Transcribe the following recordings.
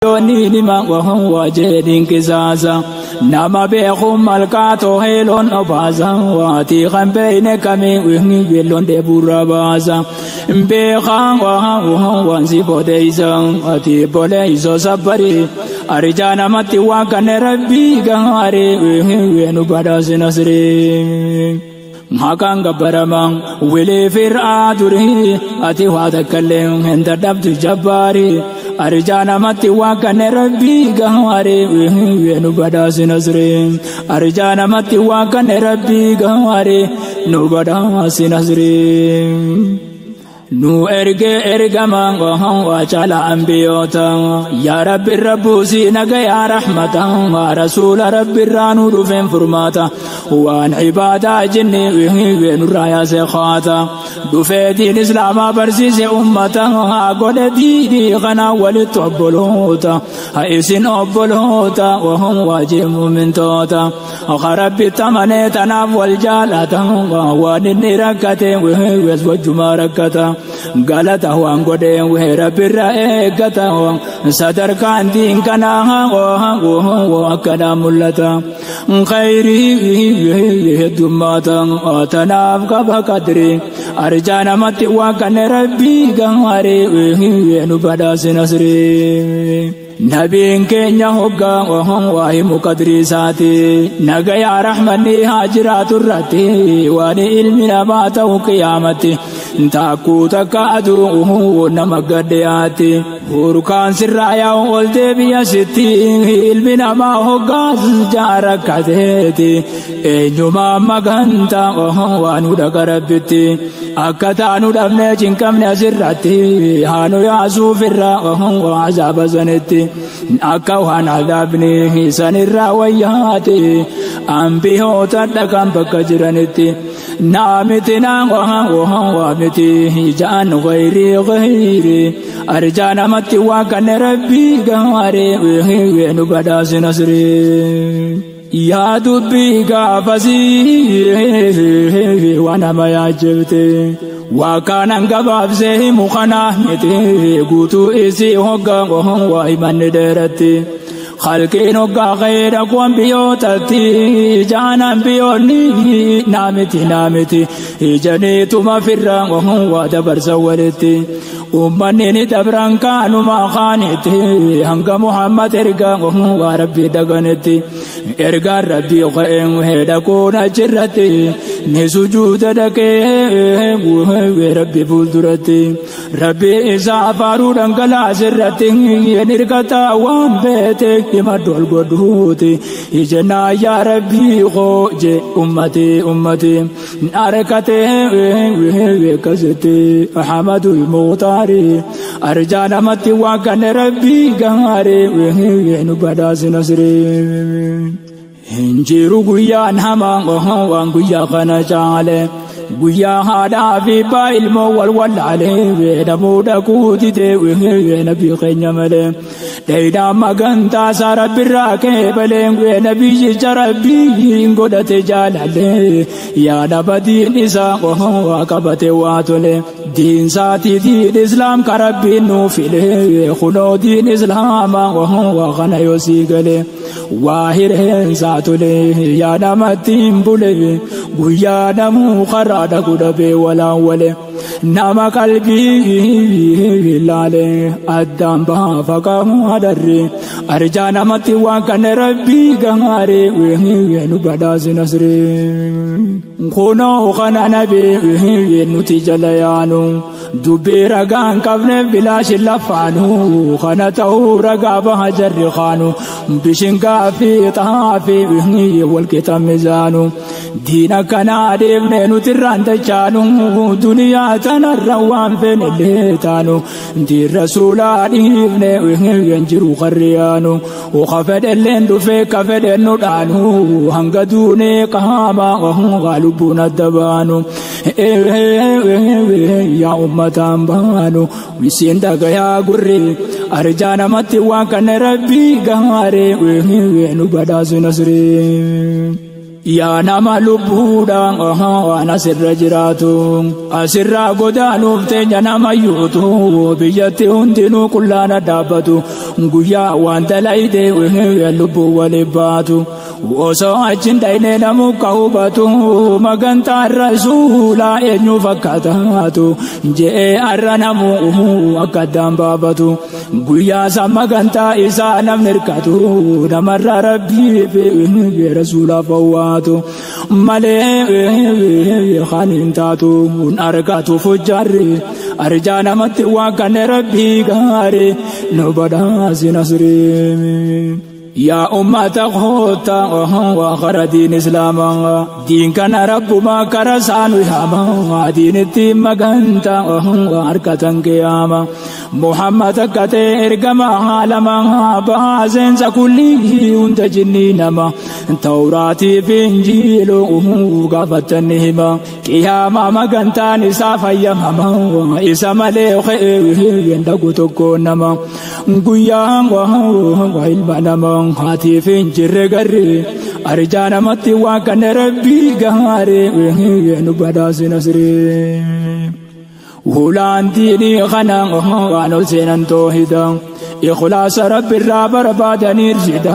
يوني لما وهم وجدين كزازا نما بيخم الكاتو هيلون أبازا واتيخا بينك من وهم بيلون دبورا بازا بيخان وهم وانسي بوديزا واتي بوليزو سبري أرجانا متي وكان ربي غاري وهم بداس نصري ماكان غبرمان ولي فرعادري أتي واتكلم هند دبت جباري أرجانا متي وكان ربي غاري وهم بداس نصري أرجانا متي وكان ربي غاري بداس نصري نو ارجع مانغهم وجعل أنبياء يا رب الربوسي نجا يا رحمة ورسول رب الرانور فين فرماتا وان عبادة جني وين رايا سخاتا دفيدي الإسلام برسيس أمتا قد ديني غنا ولتقبلوتا هايسين أقبلوتا وهم واجب من توتا خرب التمني تناف والجالة وانني ركتي ويزوج ما ركتا غلطه وان غدي وهرب الرائقته صدر كان دين كنا وكنا ملتا خيري دماتا اتناف كبقدري ارجانا مت وكان ربي غاري وبداس نصري نبي كينيا هوغا وهم واي مقدرساتي نغا يا رحمني هاجرات الرتي واني علمنا باتو قيامتي تاكو تكادرو نمغدياتي وركان سرايا ولدي بيستي علمنا ما هوغا جاركاتي اينما مغنتا وهم وانو دغربتي اكتانو دمنه جنكم نسرتي هانو ياسو فرا وهم وعذاب زنتي أكوان عذابني سنرا وياتي أنبيو تدكم بكجرنتي نامتنا وهم وامتي جان غيري أرجانا متي وكان ربي غاري وين بداس نصري يا دبي غافزي وانا ما يعجبتي وكان انقباب زي مخنا متي قوتو إسي هقا وهم وايمان ديرتي خلقين هقا غير أقوام بيوتتي جانا بيوني نامتي جنيت ما فرا وهم ودبر سولتي أمني دبران كانوا ما خانتي هنگا محمد إرقا وهم وربي دغنتي إرقا ربي وخيم وهيدا كونا جرتي نسجود دكي وربي بولدرتي ربي إذا فارو دنگلا سرتي ينرقتا وان بيتي يمدول قدوتي يجنا يا ربي خوجي أمتي أركتي وكزتي أحمد المغتاري أرجانا متي وكان ربي غاري بداس نصري هنجيرو غيان همان وان غيا خنا جاله غيا هذا في بايل مول ولا عليه دمودا كوتي نبي خنيمله ديدا مغنتا سار براكه بلين نبي جربي غدت جاله يا دبدي نساء وهو كبت واتله دين ساتي دين اسلام كربي نو فيله خلو دين اسلام وهو غنا يوسيغله واهر ساتله يا دمتيم بوله غيا دمو خراد غدبه ولا وله نما قلبي لاله ادم با فقام ادري ارجانا متي وكان ربي غاري وين بداس نصري خونو خنا نبي نتيجه ليانو دبي رغان كفن بلاش لفانو خنته رغا بهجر خانو بشنكا في طافي والكتاب ميزانو دينك نادي ابن نتران تجانو دنيا تنروان فين اللي تانو دي الرسول ابن ينجرو خريانو وخفد اللين فيك فد النودانو هنغدوني قهاما وهم غالبون الدبانو يا أمة بانو ويسين دغيا غري أرجانا متي وكان ربي غاري وين بداس نصري yaa nama lubbuudhaan waan asirra jiraatu asirraa godaanuuf teenya nama yuutu biyyatti hundinuu qullaana dhaabbatu guyyaa waan dalayde lubbuu waliin baatu osoo achiin dhaynee namu kahubatu magantaan rasuulaa eenyu fakkaataatu je'ee arra namu akka addaan baafatu guyyaa san magantaa isaa namni hirkatu namarraa rabbiif rasuulaa fawwaatu malee khaniin taatu argatu fujjaarri arjaa namatti waan kan rabbii gaari nu badhaasi nasrii يا أمة خوتا وآخر دين إسلام دين كان رب ما كرسان وهاما دين التيم مغانتا وحركة قياما محمد كتير كما عالما بازين سكولي انت جنينما توراتي في انجيل وقفتنهما قياما مغانتا نسافا يماما إسام ليخ يندقو تكونما قيام وعلمانما hati finjirre garri arjana matti waan kan rabbi gaare nu badaasi nasri hulaan diini khana waan ol seenan toohida ikhlaas rabbi irraa barbaadanii irshida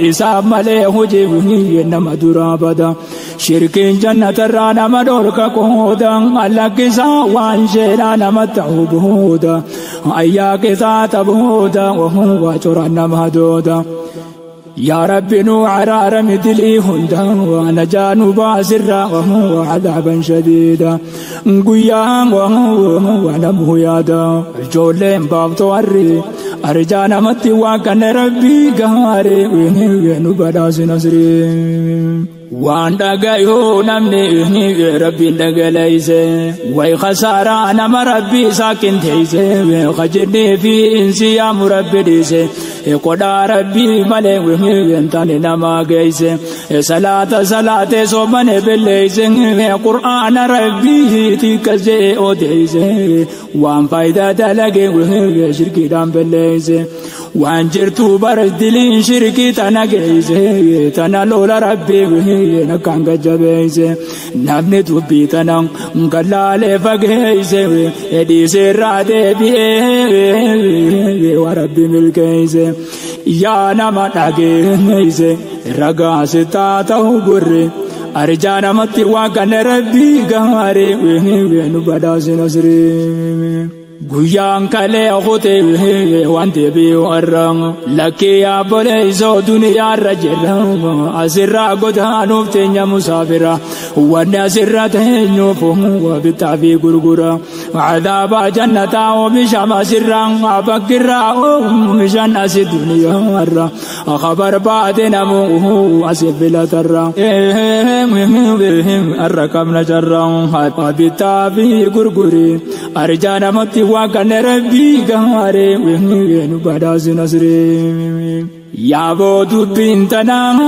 isaaf malee hojii nama duraa bada shirkiin jannatarraa nama dhorka qooda allakkisaa waan sheedhaa nama ta'u booda ayyaa keessaa taphuuda waa coraan nama dooda يا ربي نو عرار مثلي هندا ونجا نباسرا وعذابا شديدا قيام ونبه يادا جولين باب تواري أرجانا متي وكان ربي قهاري ونبداس نصري وان دغايو نمني ربي دغليسه واي خساره انا مربي ساكن تيسه خجني في انسي يا مربي ديسه قدا ربي ملي وينتني نما جيسه صلاه صومن بليسه قران ربي تكزي اوديسه وان فايده دلغي وشركي دام بليسه وان جرتو بردلين شركي تناجيسه تنالولا ربي نكان جبيسه نبني توبيتنا قلال فغيسه اديسه راده بي وربي ملكيسه يا نما داغيسه رغا ستاتو غري ارجانا متي وكان ربي غاري ونبداس نصري Guyaan kalee okote wante biyo arrang lakkee yaabole isoo duniyaa irra jirra asirraa godaanuuf teenya musaafira wanni asirra teenyuuf bittaa fi gurgura cadaaba jannataa oomishan asirraan bakkirraa oomishan asi duniyaa irra khabar baate namu asi filatarra arra qabna jarra bittaa fi gurguri arjaana matti وكان ربي غاري ونبداس نصري يا بودو بنتنا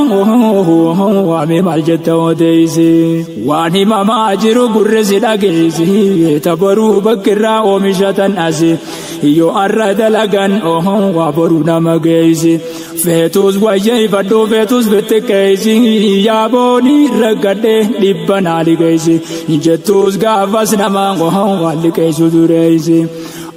وامي مالجت وديسي واني ماما جرو غرس داغيسي تبرو بكرا ومشتن اسي يو ارد لغن وابرو نمغيسي فيتوس وجاي فدو فيتوس بتكيسي يا بوني رغدي دبنا لغيسي جتوس غافس نما والكيسو دريسي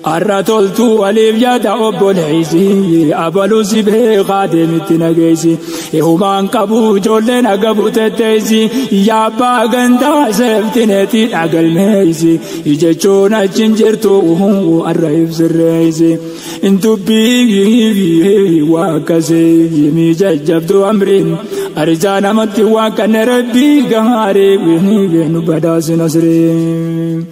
الرتولتو أليف يدا أبوليسي أبلو سبه قادم تنجيسي يهمان كابو جولنا كابو تتيسي يا باغندا سفتنتي أقل ميسي يجتشونا جنجرتو الرئيف سريسي انتو بيغي واكسي يمي ججبتو أمرين أرجانا متي واكن ربي غاري ونبداس نصري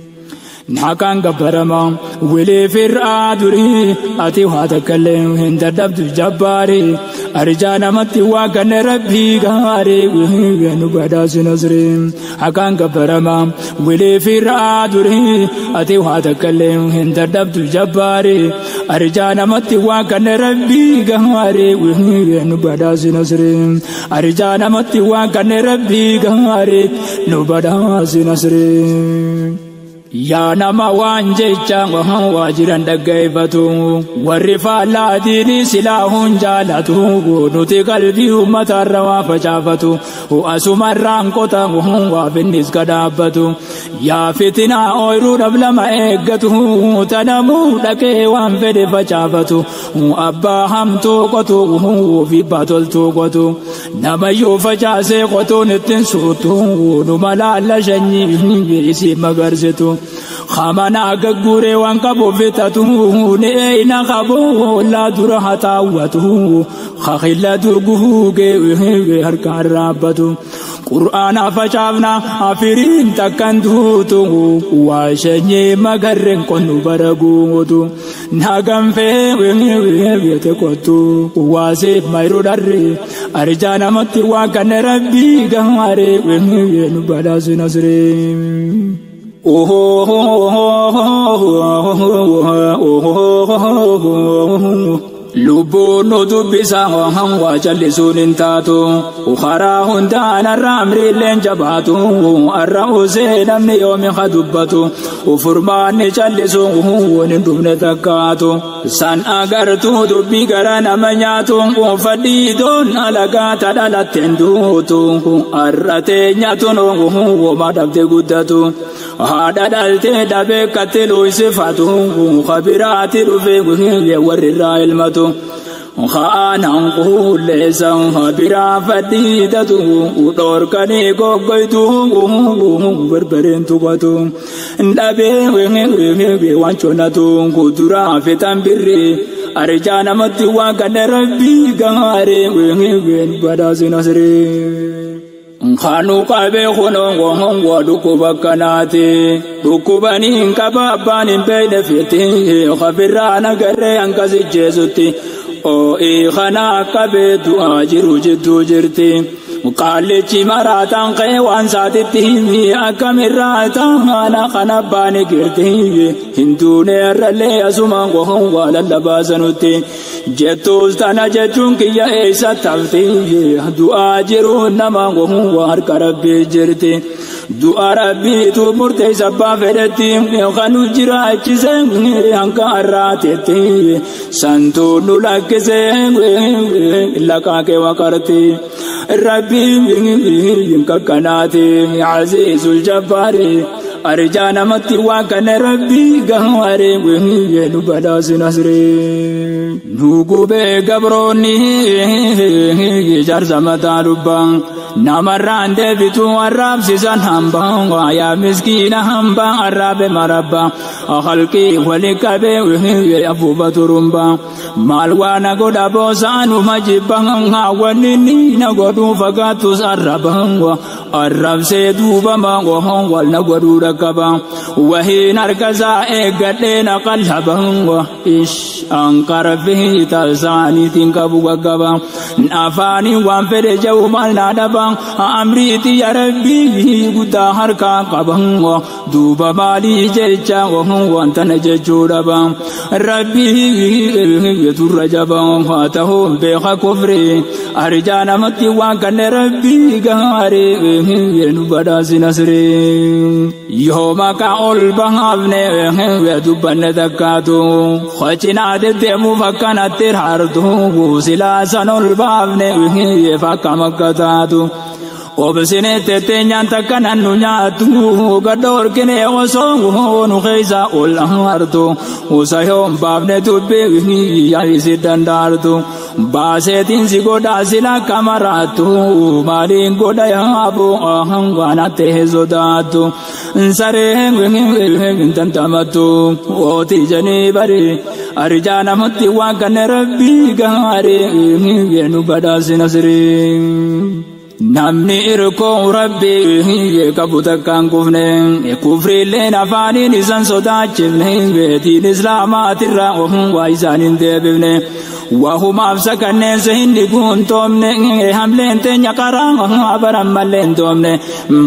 نحكان قبرما ولي فرعادري أتي واتكلم هند دبت جباري أرجانا متي واكن ربي غاري ونبداس نصري حكان قبرما ولي فرعادري أتي واتكلم هند دبت جباري أرجانا متي واكن ربي غاري ونبداس نصري أرجانا متي واكن ربي غاري نبداس نصري yaa nama waan jecha waajiran dhaggeeffatu warri faallaa diinii silaahuun jaalatu nuti qalbii uummatarra waa facaafatu asumarraan qota waaf innis gadhaabbatu yaa fitinaa ooyiruudhaaf lama eeggatu tanamuu dhaqee waan fedhe facaafatu abbaa hamtuu qotu fi baatoltuu qotu namayyuu facaasee qotuun ittiin suutu numa laalla shanyii isii magarsitu خامنا غغوري وانقبو فتاتو نينا خبو لا درها تاوتو خخلا درغو غي هركار رابتو قرآن فشافنا افرين تكندوتو واشني مغرن كونو برغوتو ناغم في ويتكوتو واسيب مايرو داري ارجانا متي وكن ربي غاري وين بلاس نصري lubbuun dubbisa waa jallisuun hin taatu karaa hundaan arra amriilleen jabaatu arra usee namni yoomi ka dubbatu furmaanni jallisu waan hin dhufne takkaatu san agartuu dubbii gara nama nyaatu fadhii doon alagaa tadhalatteen duutu arra teenyatuun woma dhabde guddatu haadha dhaltee dhabee kattiluu isifatu kabiraati dhufee warrirraa ilmatu khaanan qulleessan biraa fadhiidatu dhorkanii goggoytu barbareen tuqatu dhabee waan chonatu kuduraa fitan birri arjaa namatti waan kan rabbii gaaree badaasin asree khanu qabe khono ngo dukuba kanate dukubani kababani bede fiti khabirana gare ankazi jesuti o e khana qabe du ajiru jiddu jirti muqallichi maratan qewan saatitti mi akamirata ana khana bani girti hindune ralle asuma ngo wala labasanuti jetus tana jechun kiya esa tafti du'a jiru nama ngo war karabbi jirti du'a rabbi tu murte sabba fedeti khanu jirachise anka arrateti santu nulakise lakake wakarti rabbi kanati azizul jabbari arjana mati wa kana rabbi gahare nu badas nasri nugube gabroni jar zamata rubban namaran debitu arab sizan hamba wa ya miskina hamba arabe marabba khalqi walikabe abu baturumba malwana goda bosanu majiban hawanini na godu fagatu sarabanga arab se duba mango wal na godu rakaba wahin arkaza egadena qalhabanga ish ankara fihi talsani tinkabu gagaba afani wan fere jawmal nadaba amriti ya rabbi guda harka qabanga duba mali jecha wantana jechudaba rabbi turajaba fatahum bi kufri arjana mati wa kan rabbi gare nu badas nasri yoma ka ol bahavne duban takatu khachina de mu makana tir hardu sila sanol bavne fakamakatu obsine tetenyan takanan nunyatu gador kine osong nu khayza ul hardu usayom bavne tubbe ya isidandardu basetin sigoda sila kamaratu malin goda ya abu ahangwana tehzodatu sare tantamatu oti jani bari arjana mati wa kan rabbi gare nu badas nasri namni irko rabbi kabuta kan kufne kufri lena fani nisan sodachne din islamatirra wa isanin debne wa huma afsakanne sehinni guntomne hamlen tenya karang abaram malen tomne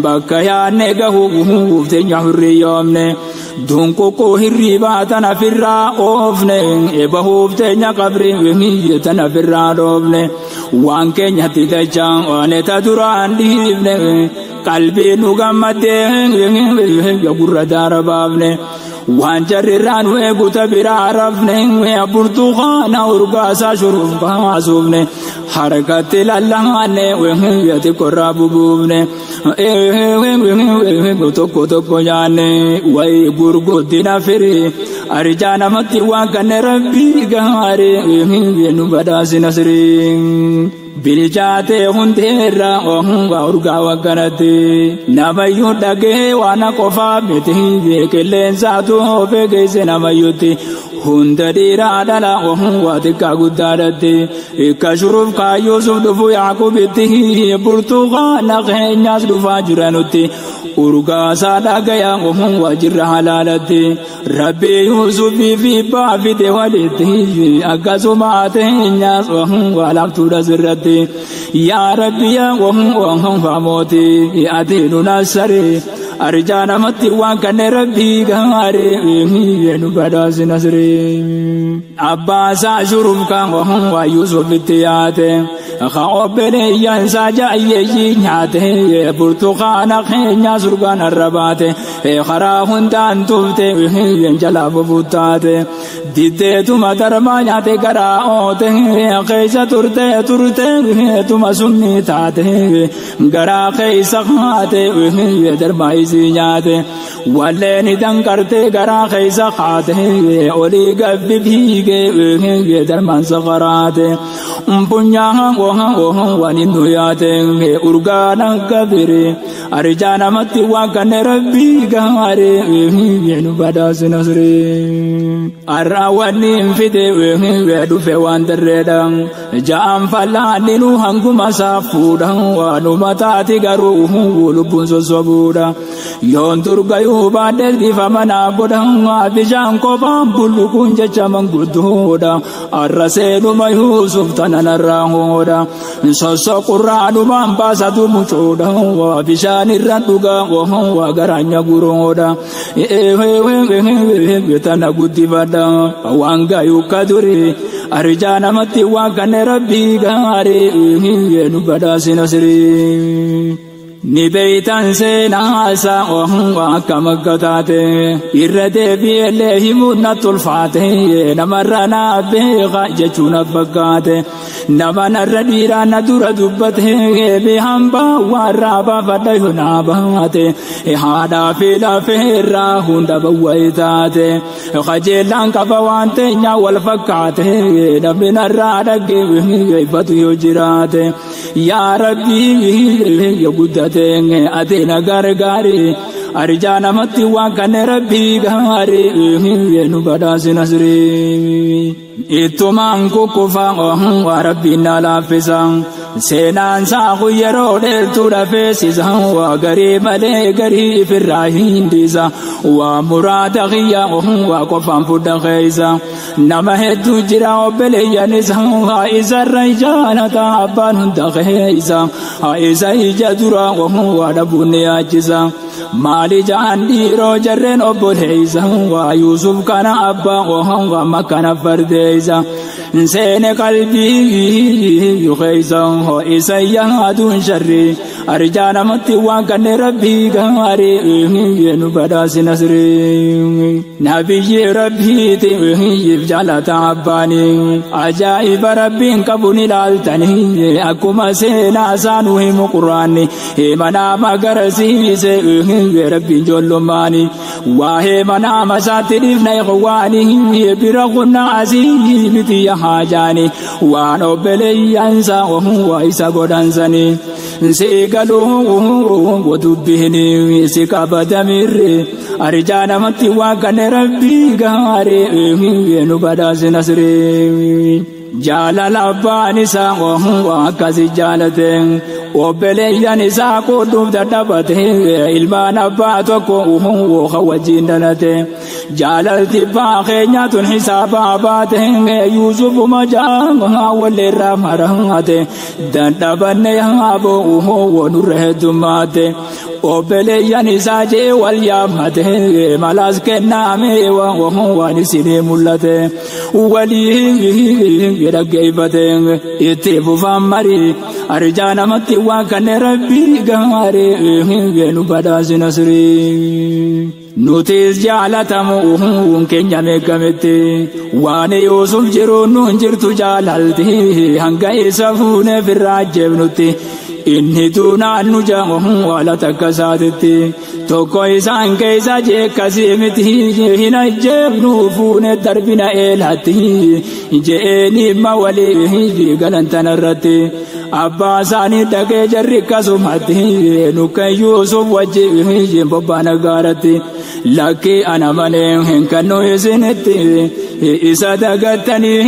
bakaya ne gahu tenya hurriyomne dunko ko hirriba tana firra ofne ebahu tenya qabri tana firra dovne wan kenya titachan one taduran divne qalbii nu gammadee gurra daarabaafne waan jarrirraan weeguta biraa rafne burtukaana urgaasaa shuruuf kaasuufne harkatti lallaanne yati korraa bubuufne tokko tokko nyaanne wayi gurguddina firii arjaa namatti waan kanne rabbii gaarii nu badhaasina sirii bilchaate hundeerra urgaa wakkanatti namayyuu dhagee waan qofaa miti qilleensaatu ofee geesse namayyuutti hunda dhiiraa dhala waa xiqqaa guddaadhatti akka shuruuf kaayyuusuf dhufu yaaqubitti burtukaana keenyaas dhufaa jiranutti urgaasaa dhagaya wajirra halaalatti rabbi yuusufii fi baafite walitti akkasuma teenyaas walaqtuudha sirratti yaa rabbi yaa faamooti ati nu nassari arjaa namatti waan kanne rabbii gaarii nu badhaasina sirii abbaasaa shuruuf kan waa yuusufitti yaate obboleeyyansaa jaayyeeyyii nyaate burtukaana keenyaa surgaan arrabaate karaa hundaan tufte jalaa bubuttaate diddeetuma darmaa nyaate garaa oote keessa turte tuma summii taate garaa keessa kaate darmaa isii nyaate walleen danqarte garaa keessa kaate olii gabbi fiige darmaan sakaraate punyaa wani nu yaate urgaana kabire arjaa namatti waan kanne rabbii gaarii nu badhaasina sirii arraawwanni fide dhufe waan darreedha ja'an fallaanni nu hanguma saafuudha waanuma taati garuu lubbuun sossobuudha yoon turgayuu baadhees bifa manaa godha bishaan kophaan bullukuun jecha manguddoodha arra seenuma yuusuf tananarraa hooda sossoqurraanumaan baasatu mucoodha bishaan irra dhugaa garaanya guroodha tana guddifadha waan gayuu kaduri arjaa namatti waan kanne rabbii gaarii nu badhaasina sirii ni beeytan seenaasaa akka makkataate irra deebi'ellee himuun natti ulfaate namarra naa beeka jechuun abbakkaate nama narra dhiiraa na dura dubbate hambaa warraa baafadha yoonaa baate haadhaa fi lafeerraa hunda bawwa'ee taate qajeelaan qaba waan teenyaa wal fakkaate namni narraa dhaggeeffatu yoo jiraate yaa rabbii guddate ati na gargaari arjaa namatti waan kanne rabbii gaarii nu badhaasina sirii ittumaan kukkufaa rabbiin na laaffisa seenaan saaqu yeroo dheertuu dhafeessisa waa garii malee garii ifirraa hindisa waa muraada kiyya waa qofaan fudha keessa nama hedduu jira obboleeyyanisa isarra ijaanata abbaan hunda keessa isa ija dura waa dhabuun ni yaachisa maali jaan dhiiroo jarreen obboleeysa waa yuusuf kana abbaa makkana fardeeysa seene qalbii keessa isa yaaduun sharri arjaa namatti waan kanne rabbii gaarii nu badhaasina sirii nabiyyi rabbiiti jaalata abbaani ajaa'iba rabbiin qabuun ilaaltanii akkuma seenaa isaan himu quraanni manaama agarsiise rabbiin ijoollummaani waa'ee manaama isaatti dhiifna ikhwaani bira qunnaa asii miti haajaani waan obboleeyyansa waa isa godhansanii sigaluu dubbihini si qabatamirre arjaa namatti waan kanne rabbii gaarii nu badhaasina sirii jaalala abbaan isaa akkasi jaalate obboleeyyan isaa qooduuf dadhabate ilmaan abbaa tokko wajjin dhalate jaalalti abbaa keenyaa tun hisaabaa baate yuusufuma jaa walleerraa marate dadhabanne yaaboo wanurra heddummaate obeleeyyan isaa jee wal yaammate malaas kennaame waan isinii mul'ate walii dhaggeeffate itti fufaan marii arjaa namatti waan kanneen rabbii gaarii nu badhaasi nasrii nutis jaalatamu keenya meeqametti waan Yuusuf jiru nuun jirtu jaalalti hanga isa fuune firraa ajjeefnutti inni tuunaan nu jaamu wala takka isaatitti tokko isaan keessa jeekkasii miti hin ajjeefnu fuune darbina eelatti je'eeni ma walii galantan irratti abbaa isaanii dhaqee jarri akkasumatti nukan Yuusuf wajjin bobbaan gaaratti lakkii ana malee hin kannu isinitti isa dagattanii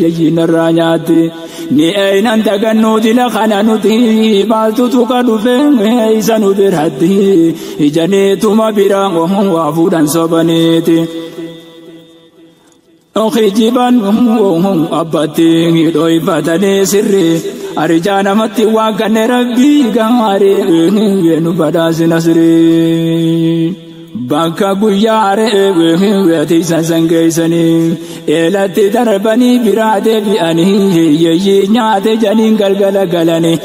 yeyyinarraa nyaatti ni eenan dagannuuti lakana nuti maaltutu ka dhufe isa nu biratti ijaniituma bira waa fuudhan sobaniiti okijiban abbatti dhoyfatanii sirri arjaa namatti waan kanneen rabbii gaarii nu badhaasi nasrii bakka guyyaa re'ee san geessanii eelatti darbanii biraa deebi'anii yeeyyii nyaate janiin galgala galanii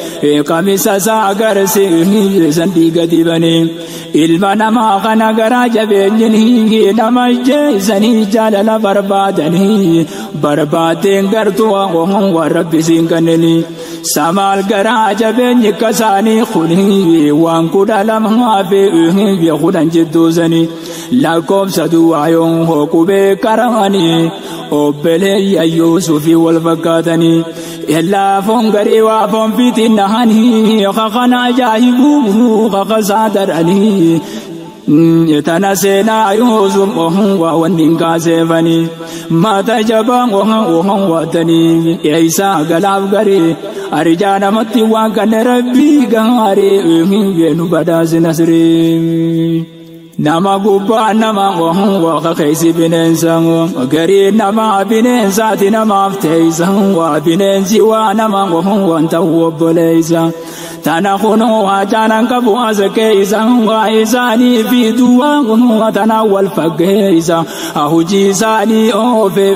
qamisa isaa agarsiisan san dhiiga dibanii ilma namaa kana garaa jabeenyanii nama jeessanii jaalala barbaadanii barbaadeen gartuu waan rabbisiin kanneenii samaal garaa jabeenyi kasaanii kuni waan kudha lamaa fi kudhan jidduusanii lakkoofsa duwwaayoon hoqubee karanii obboleeyya Yuusufii wal fakkaatanii illaafoon garii waafoon fiitinnahanii kakana ajaa'ibuu kakasaa daranii tana seenaa Yuusuf waa wanni kaaseefanii mata jabaan waatanii eeysaa galaaf garii arjaa namatti waan kanneen rabbii gaarii nu badhaasi nasrii nama gubbaa nama waaqa keeysi bineensa garii nama bineensaati namaaf teeysa waa bineensi waa nama waan ta'u obboleeysa tana kunoo hajaanan qabu as keeysa waa isaanii fi duwwaa tana wal faggeeysa hujii isaanii oofe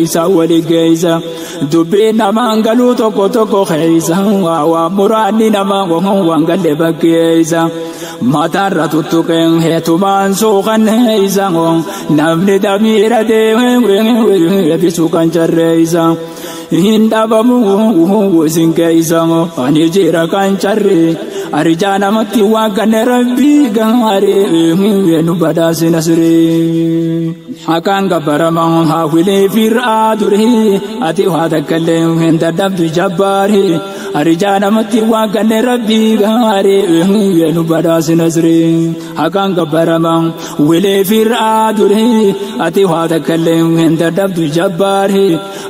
isa wali geeysa dubbiin namaan galuu tokko tokko keeysa waa muraanni nama waan galle bakkeeysa mataarra tuttuqeen heetumaan suuqan heeysa namni damiira deemee bisu kan carreeysa hin dhabamu isin keeysa ani jira kan carre arjaa namatti waan kanneen rabbii gaarii nu badhaasi nasrii hakaan gabbaraman haawilee fir'aa durii ati waa takkallee hin dadhabdu jabbaarii arjaa namatti waan kanneen rabbii gaarii nu badhaasi nasrii hakaan gabbaraman wilee fir'aa durii ati waa takkallee hin dadhabdu jabbaarii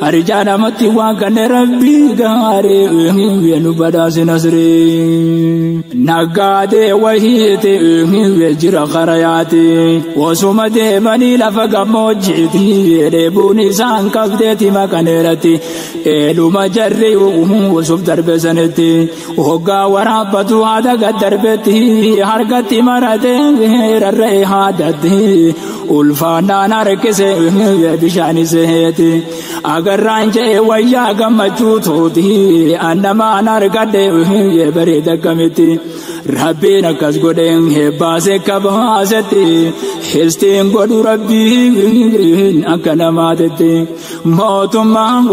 arjaa namatti waan kanneen rabbii gaarii nu badhaasi nasrii naggaadee wahiite jira qarayaati wasuma deemanii lafa gammoojjiiti deebuun isaan qabdeeti makaneeratti eeluma jarri Yuusuf darbe sanitti hoggaa waraabbatu haada gad darbetti harkatti maratee rarra'ee haadatti ulfaannaan harkise bishaan seeti agarraan jee wayyaa gammachuu tooti annamaan harkadhe bareeda kamitti rabbiin akkas godheen hebbaase kabaasetti histiin godhu rabbiin akka namaatetti mootummaan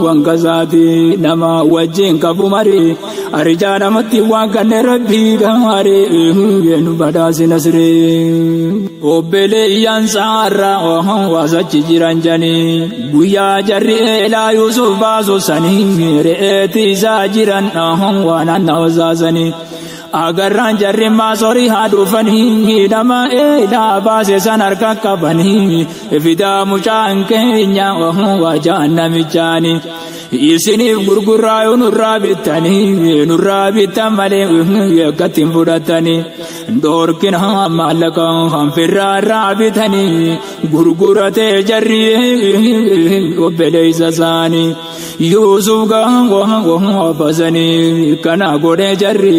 waan kasaati nama wajjin qabu marii arjaa namatti waan kanneen rabbii gaarii nu badhaasi nasrii obboleeyyan saarraa waasachi jiran janii guyyaa jarri eelaa Yuusuf baasu sanii re'eeti isaa jiran waan annawasaasanii agarraan jarri maasorii haa dhufanii nama eelaa baase san harka qabanii fidaa mucaan keenya waa jahannamichaanii isiniif gurgurraa nurraa bittanii nurraa bittan malee akkattiin fudhatanii doorkin mallaqa hanfirraa raabitanii gurguratee jarri obboleessa isaanii Yuusuf gaangoo basanii kana godhee jarri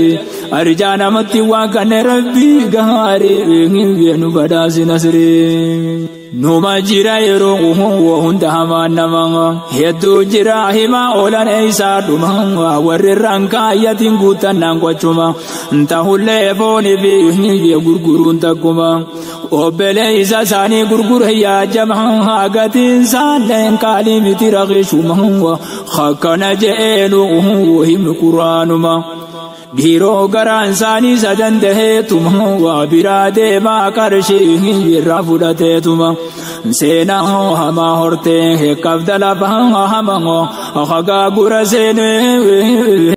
arjaa namatti waan kan rabbii gaarii nu badhaasi nasrii. Numa jira yeroo hunda hamaan nama hedduu jira himaa oolan eeysaa dhuma warri rankaayatiin guutannaan qochuma ta'ullee foonii fi gurguruun takkuma obboleessa isaanii gurgure yaajama gatiin isaalleen qaalii miti raqiishuma akkana je'eenu himnu quraanuma. Dhiiroo garaan isaanii sadan ta'eetuma waa biraa deemaa qarshii irraa fudhateetuma seenaa hamaa hortee heekkaaf dalabaa hamaa hagaa gura seenee.